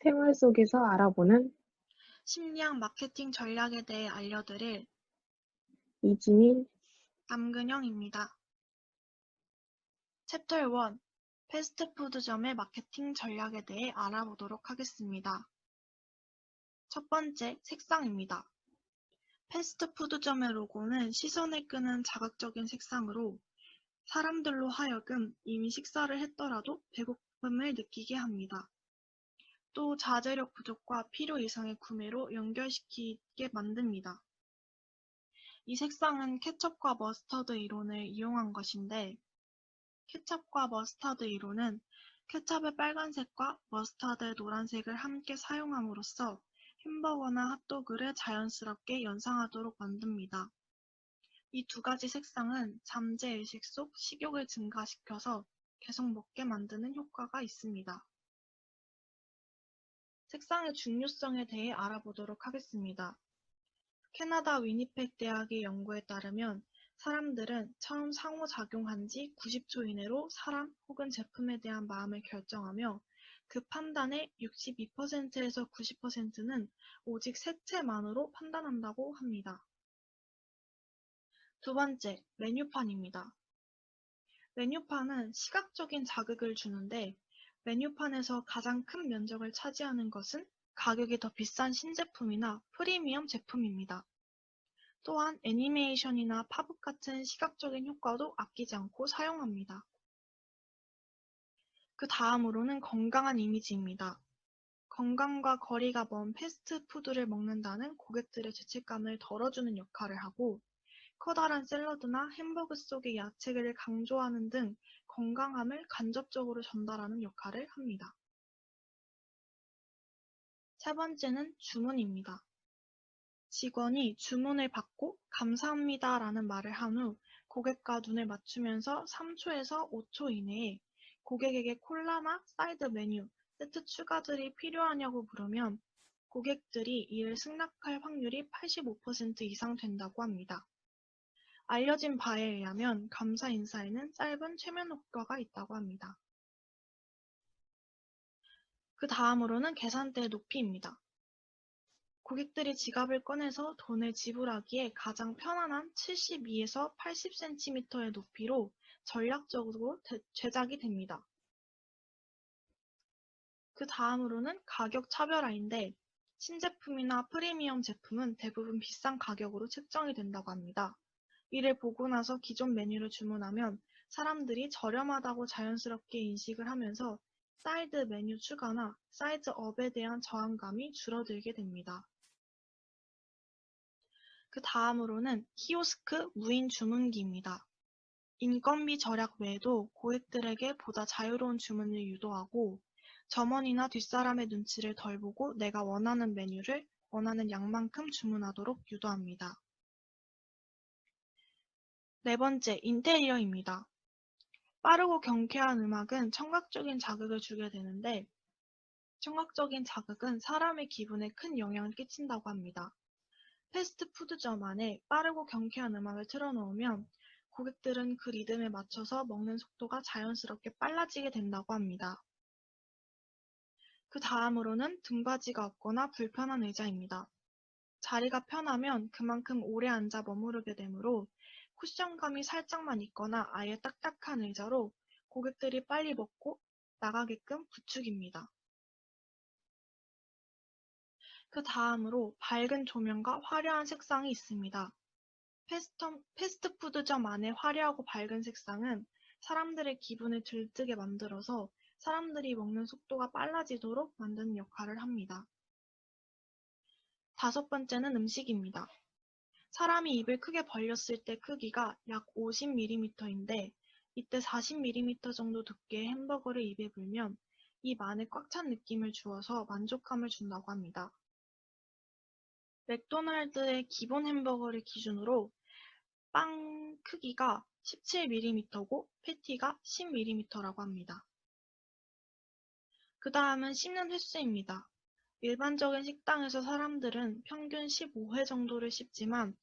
생활 속에서 알아보는 심리학 마케팅 전략에 대해 알려드릴 이지민 남근영입니다. 챕터 1. 패스트푸드점의 마케팅 전략에 대해 알아보도록 하겠습니다. 첫 번째, 색상입니다. 패스트푸드점의 로고는 시선을 끄는 자극적인 색상으로 사람들로 하여금 이미 식사를 했더라도 배고픔을 느끼게 합니다. 또 자제력 부족과 필요 이상의 구매로 연결시키게 만듭니다. 이 색상은 케첩과 머스터드 이론을 이용한 것인데, 케첩과 머스타드 이론은 케첩의 빨간색과 머스타드의 노란색을 함께 사용함으로써 햄버거나 핫도그를 자연스럽게 연상하도록 만듭니다. 이 두 가지 색상은 잠재의식 속 식욕을 증가시켜서 계속 먹게 만드는 효과가 있습니다. 색상의 중요성에 대해 알아보도록 하겠습니다. 캐나다 위니펙 대학의 연구에 따르면 사람들은 처음 상호작용한 지 90초 이내로 사람 혹은 제품에 대한 마음을 결정하며 그 판단의 62%에서 90%는 오직 색채만으로 판단한다고 합니다. 두 번째, 메뉴판입니다. 메뉴판은 시각적인 자극을 주는데 메뉴판에서 가장 큰 면적을 차지하는 것은 가격이 더 비싼 신제품이나 프리미엄 제품입니다. 또한 애니메이션이나 팝업 같은 시각적인 효과도 아끼지 않고 사용합니다. 그 다음으로는 건강한 이미지입니다. 건강과 거리가 먼 패스트푸드를 먹는다는 고객들의 죄책감을 덜어주는 역할을 하고 커다란 샐러드나 햄버거 속의 야채를 강조하는 등 건강함을 간접적으로 전달하는 역할을 합니다. 세 번째는 주문입니다. 직원이 주문을 받고 감사합니다 라는 말을 한 후 고객과 눈을 맞추면서 3초에서 5초 이내에 고객에게 콜라나 사이드 메뉴, 세트 추가들이 필요하냐고 물으면 고객들이 이를 승낙할 확률이 85% 이상 된다고 합니다. 알려진 바에 의하면 감사 인사에는 짧은 최면 효과가 있다고 합니다. 그 다음으로는 계산대의 높이입니다. 고객들이 지갑을 꺼내서 돈을 지불하기에 가장 편안한 72에서 80cm의 높이로 전략적으로 제작이 됩니다. 그 다음으로는 가격 차별화인데 신제품이나 프리미엄 제품은 대부분 비싼 가격으로 책정이 된다고 합니다. 이를 보고 나서 기존 메뉴를 주문하면 사람들이 저렴하다고 자연스럽게 인식을 하면서 사이드 메뉴 추가나 사이즈 업에 대한 저항감이 줄어들게 됩니다. 그 다음으로는 키오스크 무인 주문기입니다. 인건비 절약 외에도 고객들에게 보다 자유로운 주문을 유도하고 점원이나 뒷사람의 눈치를 덜 보고 내가 원하는 메뉴를 원하는 양만큼 주문하도록 유도합니다. 네 번째, 인테리어입니다. 빠르고 경쾌한 음악은 청각적인 자극을 주게 되는데 청각적인 자극은 사람의 기분에 큰 영향을 끼친다고 합니다. 패스트푸드점 안에 빠르고 경쾌한 음악을 틀어놓으면 고객들은 그 리듬에 맞춰서 먹는 속도가 자연스럽게 빨라지게 된다고 합니다. 그 다음으로는 등받이가 없거나 불편한 의자입니다. 자리가 편하면 그만큼 오래 앉아 머무르게 되므로 쿠션감이 살짝만 있거나 아예 딱딱한 의자로 고객들이 빨리 먹고 나가게끔 부축입니다. 그 다음으로 밝은 조명과 화려한 색상이 있습니다. 패스트푸드점 안의 화려하고 밝은 색상은 사람들의 기분을 들뜨게 만들어서 사람들이 먹는 속도가 빨라지도록 만드는 역할을 합니다. 다섯 번째는 음식입니다. 사람이 입을 크게 벌렸을 때 크기가 약 50mm인데 이때 40mm 정도 두께의 햄버거를 입에 불면 입 안에 꽉 찬 느낌을 주어서 만족감을 준다고 합니다. 맥도날드의 기본 햄버거를 기준으로 빵 크기가 17mm고 패티가 10mm라고 합니다. 그 다음은 씹는 횟수입니다. 일반적인 식당에서 사람들은 평균 15회 정도를 씹지만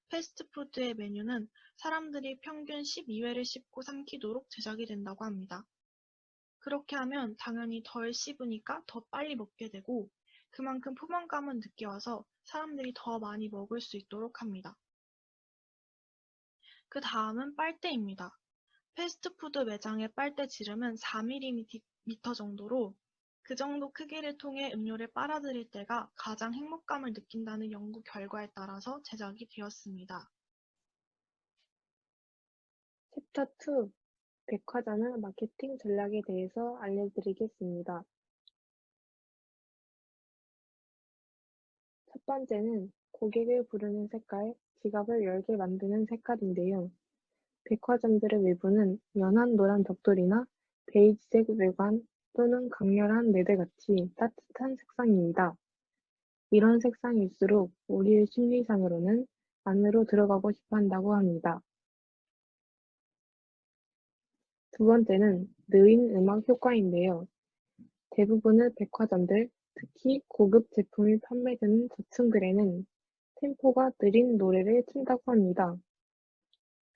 패스트푸드의 메뉴는 사람들이 평균 12회를 씹고 삼키도록 제작이 된다고 합니다. 그렇게 하면 당연히 덜 씹으니까 더 빨리 먹게 되고 그만큼 포만감은 늦게 와서 사람들이 더 많이 먹을 수 있도록 합니다. 그 다음은 빨대입니다. 패스트푸드 매장의 빨대 지름은 4mm 정도로 그 정도 크기를 통해 음료를 빨아들일 때가 가장 행복감을 느낀다는 연구 결과에 따라서 제작이 되었습니다. 챕터 2. 백화점의 마케팅 전략에 대해서 알려드리겠습니다. 첫 번째는 고객을 부르는 색깔, 지갑을 열게 만드는 색깔인데요. 백화점들의 외부는 연한 노란 벽돌이나 베이지색 외관 또는 강렬한 레드같이 따뜻한 색상입니다. 이런 색상일수록 우리의 심리상으로는 안으로 들어가고 싶어 한다고 합니다. 두 번째는 느린 음악 효과인데요. 대부분의 백화점들, 특히 고급 제품이 판매되는 저층들에는 템포가 느린 노래를 튼다고 합니다.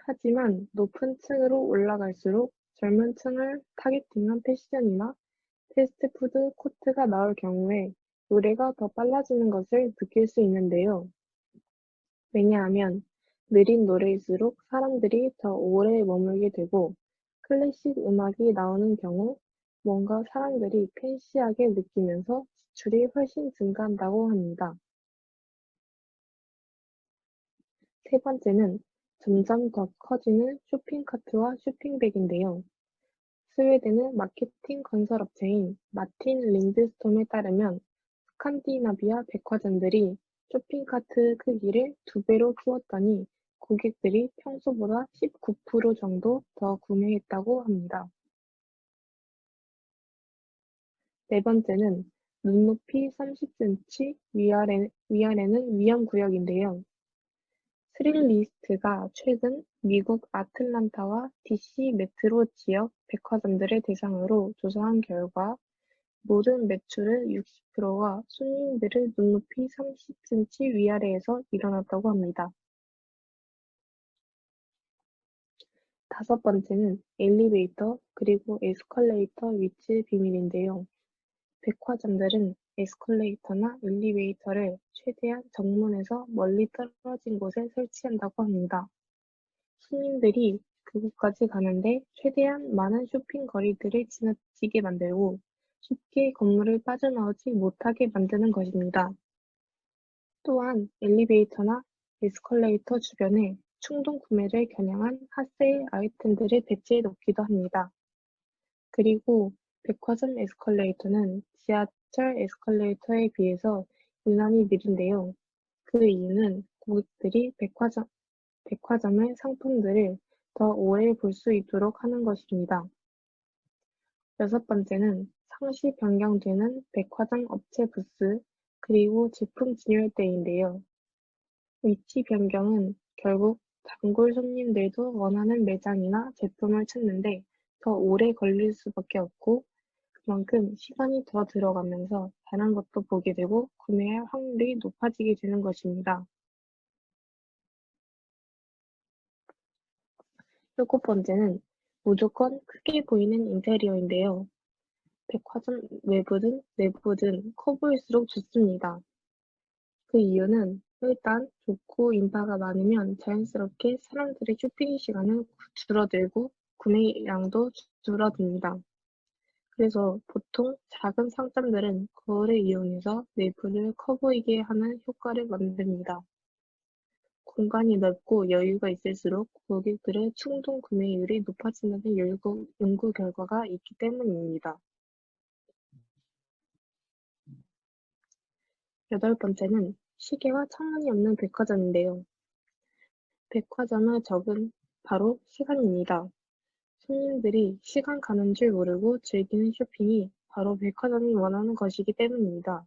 하지만 높은 층으로 올라갈수록 젊은 층을 타겟팅한 패션이나 패스트푸드 코트가 나올 경우에 노래가 더 빨라지는 것을 느낄 수 있는데요. 왜냐하면 느린 노래일수록 사람들이 더 오래 머물게 되고 클래식 음악이 나오는 경우 뭔가 사람들이 팬시하게 느끼면서 지출이 훨씬 증가한다고 합니다. 세 번째는 점점 더 커지는 쇼핑카트와 쇼핑백인데요. 스웨덴의 마케팅 건설업체인 마틴 린드스톰에 따르면 스칸디나비아 백화점들이 쇼핑카트 크기를 2배로 키웠더니 고객들이 평소보다 19% 정도 더 구매했다고 합니다. 네 번째는 눈높이 30cm 위아래는 위험구역인데요. 스릴리스트가 최근 미국 아틀란타와 DC 메트로 지역 백화점들을 대상으로 조사한 결과 모든 매출의 60%가 손님들의 눈높이 30cm 위아래에서 일어났다고 합니다. 다섯 번째는 엘리베이터 그리고 에스컬레이터 위치 비밀인데요. 백화점들은 에스컬레이터나 엘리베이터를 최대한 정문에서 멀리 떨어진 곳에 설치한다고 합니다. 손님들이 그곳까지 가는데 최대한 많은 쇼핑 거리들을 지나치게 만들고 쉽게 건물을 빠져나오지 못하게 만드는 것입니다. 또한 엘리베이터나 에스컬레이터 주변에 충동 구매를 겨냥한 핫세일 아이템들을 배치해 놓기도 합니다. 그리고 백화점 에스컬레이터는 지하철 에스컬레이터에 비해서 유난히 느린데요. 그 이유는 고객들이 백화점의 상품들을 더 오래 볼 수 있도록 하는 것입니다. 여섯 번째는 상시 변경되는 백화점 업체 부스, 그리고 제품 진열대인데요. 위치 변경은 결국 단골 손님들도 원하는 매장이나 제품을 찾는데 더 오래 걸릴 수밖에 없고 그만큼 시간이 더 들어가면서 다른 것도 보게 되고 구매할 확률이 높아지게 되는 것입니다. 일곱 번째는 무조건 크게 보이는 인테리어인데요. 백화점 외부든 내부든 커 보일수록 좋습니다. 그 이유는 일단 좁고 인파가 많으면 자연스럽게 사람들의 쇼핑 시간은 줄어들고 구매량도 줄어듭니다. 그래서 보통 작은 상점들은 거울을 이용해서 내부를 커 보이게 하는 효과를 만듭니다. 공간이 넓고 여유가 있을수록 고객들의 충동 구매율이 높아진다는 연구 결과가 있기 때문입니다. 여덟 번째는 시계와 창문이 없는 백화점인데요. 백화점의 적은 바로 시간입니다. 손님들이 시간 가는 줄 모르고 즐기는 쇼핑이 바로 백화점이 원하는 것이기 때문입니다.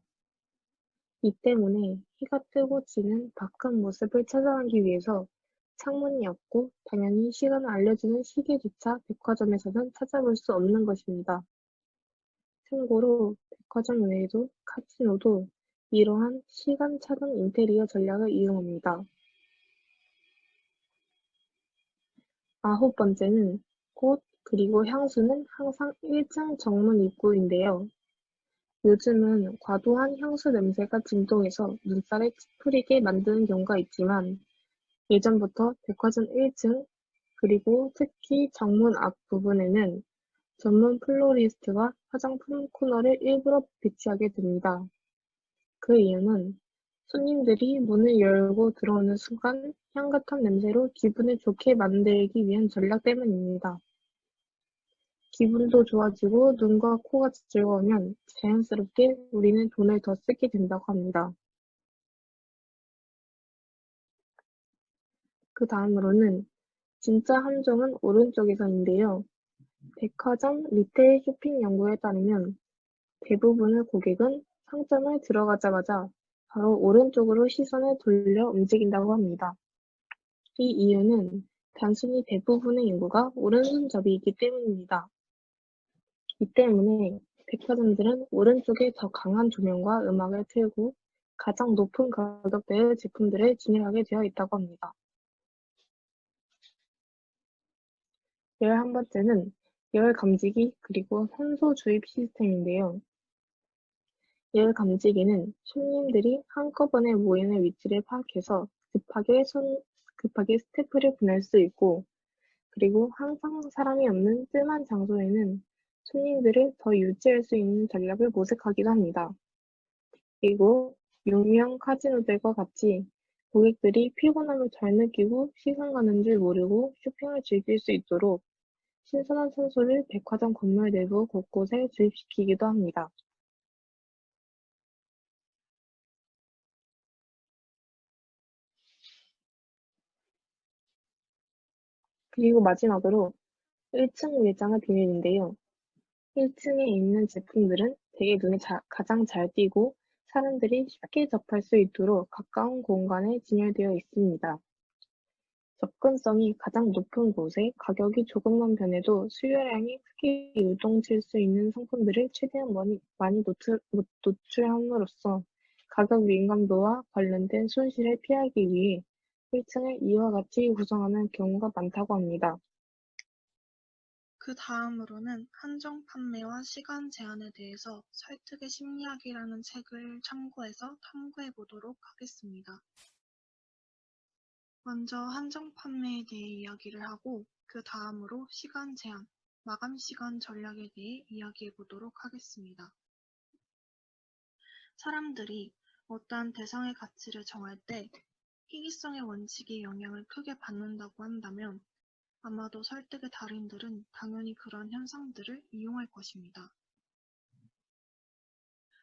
이 때문에 해가 뜨고 지는 바깥 모습을 찾아가기 위해서 창문이 없고 당연히 시간을 알려주는 시계조차 백화점에서는 찾아볼 수 없는 것입니다. 참고로 백화점 외에도 카지노도 이러한 시간 차단 인테리어 전략을 이용합니다. 아홉 번째는 꽃, 그리고 향수는 항상 1층 정문 입구인데요. 요즘은 과도한 향수 냄새가 진동해서 눈살에 찌푸리게 만드는 경우가 있지만 예전부터 백화점 1층 그리고 특히 정문 앞 부분에는 전문 플로리스트가 화장품 코너를 일부러 배치하게 됩니다. 그 이유는 손님들이 문을 열고 들어오는 순간 향긋한 냄새로 기분을 좋게 만들기 위한 전략 때문입니다. 기분도 좋아지고 눈과 코가 즐거우면 자연스럽게 우리는 돈을 더 쓰게 된다고 합니다. 그 다음으로는 진짜 함정은 오른쪽에서인데요. 백화점 리테일 쇼핑 연구에 따르면 대부분의 고객은 상점을 들어가자마자 바로 오른쪽으로 시선을 돌려 움직인다고 합니다. 이 이유는 단순히 대부분의 인구가 오른손잡이이기 때문입니다. 이 때문에 백화점들은 오른쪽에 더 강한 조명과 음악을 틀고 가장 높은 가격대의 제품들을 진열하게 되어 있다고 합니다. 11번째는 열 감지기 그리고 산소 주입 시스템인데요. 열 감지기는 손님들이 한꺼번에 모이는 위치를 파악해서 급하게 스태프를 보낼 수 있고, 그리고 항상 사람이 없는 뜸한 장소에는 손님들을 더 유지할 수 있는 전략을 모색하기도 합니다. 그리고 유명 카지노들과 같이 고객들이 피곤함을 덜 느끼고 시간 가는 줄 모르고 쇼핑을 즐길 수 있도록 신선한 산소를 백화점 건물 내부 곳곳에 주입시키기도 합니다. 그리고 마지막으로 1층 매장의 비밀인데요. 1층에 있는 제품들은 대개 눈에 가장 잘 띄고 사람들이 쉽게 접할 수 있도록 가까운 공간에 진열되어 있습니다. 접근성이 가장 높은 곳에 가격이 조금만 변해도 수요량이 크게 유동칠 수 있는 상품들을 최대한 많이 노출함으로써 가격 민감도와 관련된 손실을 피하기 위해 1층을 이와 같이 구성하는 경우가 많다고 합니다. 그 다음으로는 한정 판매와 시간 제한에 대해서 설득의 심리학이라는 책을 참고해서 탐구해 보도록 하겠습니다. 먼저 한정 판매에 대해 이야기를 하고 그 다음으로 시간 제한, 마감 시간 전략에 대해 이야기해 보도록 하겠습니다. 사람들이 어떠한 대상의 가치를 정할 때 희귀성의 원칙이 영향을 크게 받는다고 한다면 아마도 설득의 달인들은 당연히 그러한 현상들을 이용할 것입니다.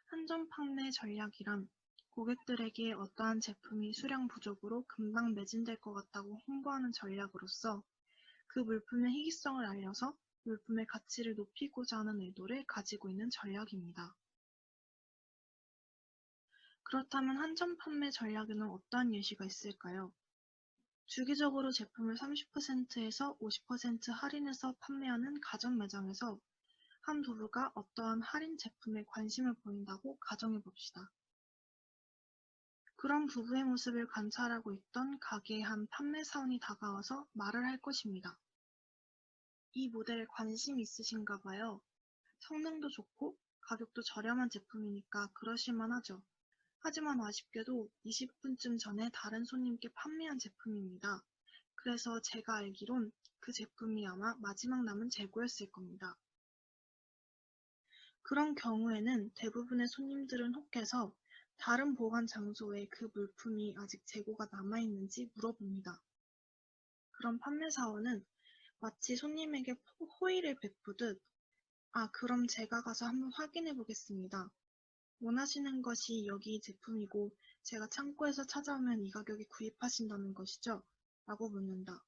한정 판매 전략이란 고객들에게 어떠한 제품이 수량 부족으로 금방 매진될 것 같다고 홍보하는 전략으로서 그 물품의 희귀성을 알려서 물품의 가치를 높이고자 하는 의도를 가지고 있는 전략입니다. 그렇다면 한정 판매 전략에는 어떠한 예시가 있을까요? 주기적으로 제품을 30%에서 50% 할인해서 판매하는 가전 매장에서 한 부부가 어떠한 할인 제품에 관심을 보인다고 가정해 봅시다. 그런 부부의 모습을 관찰하고 있던 가게의 한 판매사원이 다가와서 말을 할 것입니다. 이 모델에 관심 있으신가 봐요. 성능도 좋고 가격도 저렴한 제품이니까 그러실만 하죠. 하지만 아쉽게도 20분쯤 전에 다른 손님께 판매한 제품입니다. 그래서 제가 알기론 그 제품이 아마 마지막 남은 재고였을 겁니다. 그런 경우에는 대부분의 손님들은 혹해서 다른 보관 장소에 그 물품이 아직 재고가 남아있는지 물어봅니다. 그럼 판매사원은 마치 손님에게 호의를 베푸듯 그럼 제가 가서 한번 확인해 보겠습니다. 원하시는 것이 여기 제품이고 제가 창고에서 찾아오면 이 가격에 구입하신다는 것이죠? 라고 묻는다.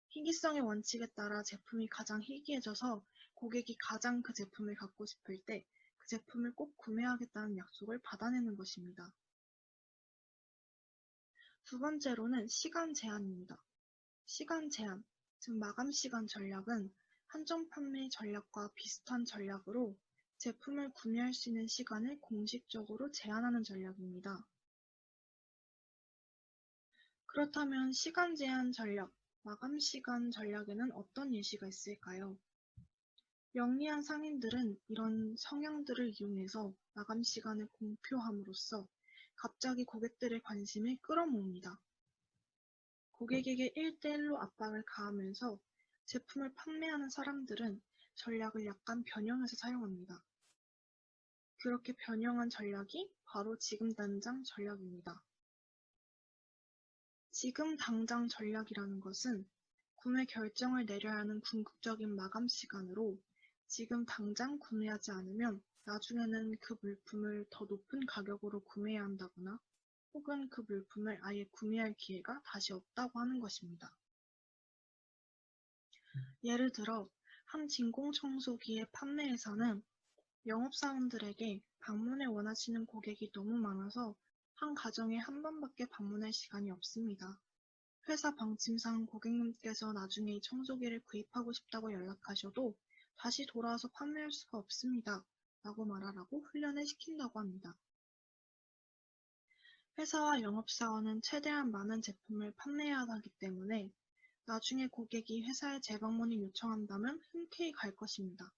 희귀성의 원칙에 따라 제품이 가장 희귀해져서 고객이 가장 그 제품을 갖고 싶을 때 그 제품을 꼭 구매하겠다는 약속을 받아내는 것입니다. 두 번째로는 시간 제한입니다. 시간 제한, 즉 마감 시간 전략은 한정 판매 전략과 비슷한 전략으로 제품을 구매할 수 있는 시간을 공식적으로 제한하는 전략입니다. 그렇다면 시간 제한 전략, 마감 시간 전략에는 어떤 예시가 있을까요? 영리한 상인들은 이런 성향들을 이용해서 마감 시간을 공표함으로써 갑자기 고객들의 관심을 끌어모읍니다. 고객에게 1대1로 압박을 가하면서 제품을 판매하는 사람들은 전략을 약간 변형해서 사용합니다. 그렇게 변형한 전략이 바로 지금 당장 전략입니다. 지금 당장 전략이라는 것은 구매 결정을 내려야 하는 궁극적인 마감 시간으로 지금 당장 구매하지 않으면 나중에는 그 물품을 더 높은 가격으로 구매해야 한다거나 혹은 그 물품을 아예 구매할 기회가 다시 없다고 하는 것입니다. 예를 들어 한 진공청소기의 판매회사는 영업사원들에게 방문을 원하시는 고객이 너무 많아서 한 가정에 한 번밖에 방문할 시간이 없습니다. 회사 방침상 고객님께서 나중에 이 청소기를 구입하고 싶다고 연락하셔도 다시 돌아와서 판매할 수가 없습니다. 라고 말하라고 훈련을 시킨다고 합니다. 회사와 영업사원은 최대한 많은 제품을 판매해야 하기 때문에 나중에 고객이 회사에 재방문을 요청한다면 흔쾌히 갈 것입니다.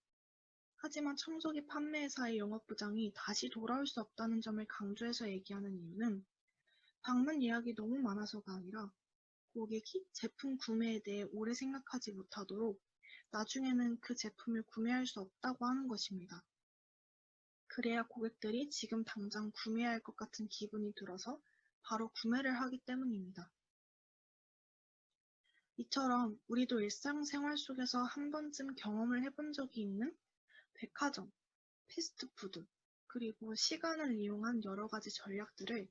하지만 청소기 판매회사의 영업부장이 다시 돌아올 수 없다는 점을 강조해서 얘기하는 이유는 방문 예약이 너무 많아서가 아니라 고객이 제품 구매에 대해 오래 생각하지 못하도록 나중에는 그 제품을 구매할 수 없다고 하는 것입니다. 그래야 고객들이 지금 당장 구매해야 할 것 같은 기분이 들어서 바로 구매를 하기 때문입니다. 이처럼 우리도 일상생활 속에서 한 번쯤 경험을 해본 적이 있는 백화점, 패스트푸드, 그리고 시간을 이용한 여러 가지 전략들을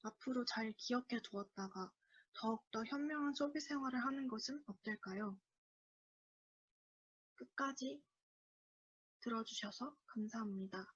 앞으로 잘 기억해 두었다가 더욱더 현명한 소비 생활을 하는 것은 어떨까요? 끝까지 들어주셔서 감사합니다.